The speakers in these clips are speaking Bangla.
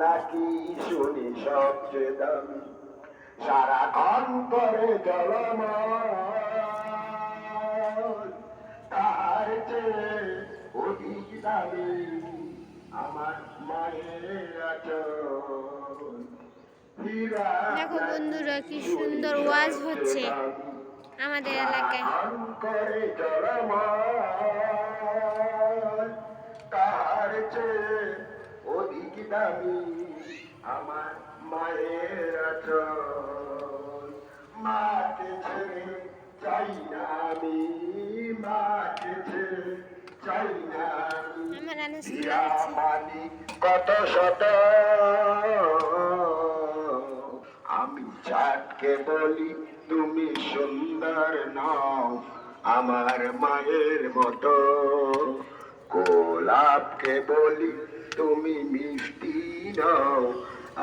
নাকি শুনি সবচেয়ে দামি, সারাক্ষণ করে জলময়, তার চেয়ে অধিক দামি আমার মায়ের আচরণ। হীরা দেখো বন্ধুরা কি শুনি সুন্দর ওয়াজ সবচেয়ে হচ্ছে দামি, আমাদের এলাকায়। সারাক্ষণ করে জলময়, তার চেয়ে অধিক দামি আমার মায়ের আচরণ। মাকে ছেড়ে চাই না আমি, মাকে ছেড়ে চাই না আমি, আমার আনাস খুলে হীরা গেছে। মানিক কত শত, আমি চাঁদকে বলি তুমি সুন্দর নও আমার মায়ের মতো, গোলাপকে বলি তুমি মিষ্টি নও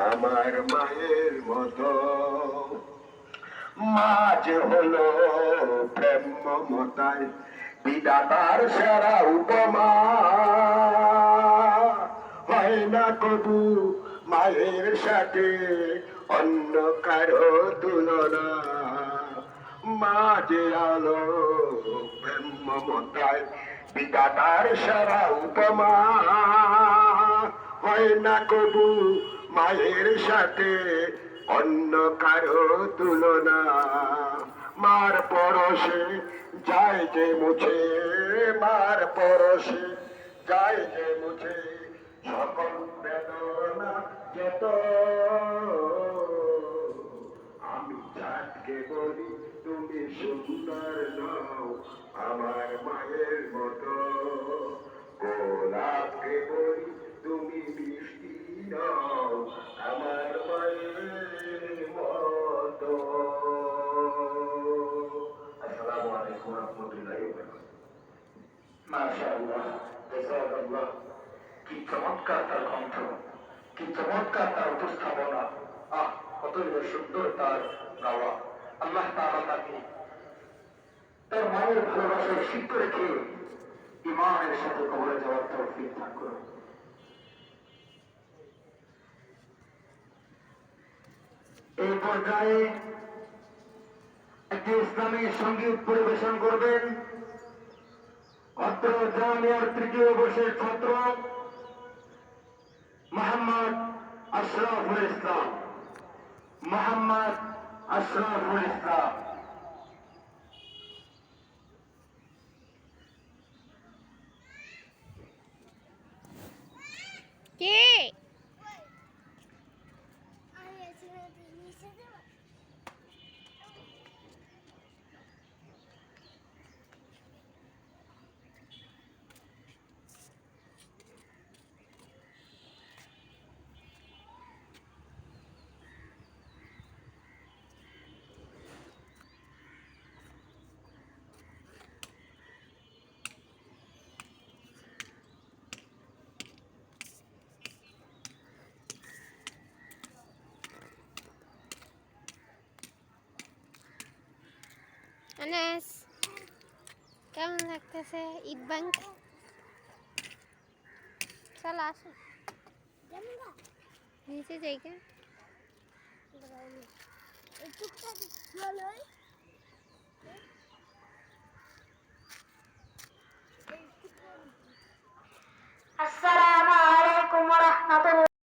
আমার মায়ের মতো। মাঝ হলো প্রেম মমতায় বিধাতার সেরা উপমা, হয় না কবু মায়ের সাথে অন্য কারো তুলনা। মাঝে আলো প্রেম মমতায় বিধাতার সেরা উপমা, হয় না কবু মায়ের সাথে অন্য কারো তুলনা। মার পরশে যায় যে মুছে, মার পরশে যায় যে মুছে সকল বেদনা যত। আমি চাঁদকে বলি তুমি সুন্দর নও আমার মায়ের মতো, গোলাপকে বলি তুমি মিষ্টি নও আমার মায়ের মতো। আসসালামু আলাইকুম ওয়া রাহমাতুল্লাহি ওয়া বারাকাতুহু। মাশাআল্লাহ, জাযাকাল্লাহ। কি চমৎকার তার কণ্ঠ, কি চমৎকার তার উপস্থাপনা, আহ কত সুন্দর তার গাওয়া। আল্লাহ তাআলা তাকে তার মায়ের ভালোবাসায় সিক্ত রেখে ইমানের সাথে কবরে যাওয়ার তৌফিক দান করুন। এই পর্যায়ে একটি ইসলামী সঙ্গীত পরিবেশন করবেন অত্র জামিয়ার তৃতীয় বর্ষের ছাত্র মোহাম্মদ আশরাফুল ইসলাম। মোহাম্মদ আশরাফুল ইসলাম। কে আনাস কেমন লাগতেছে ঈদ ব্যাংক? চলো আসো নিচে যাইগা। আসসালামু আলাইকুম ওয়া রাহমাতুল্লাহ।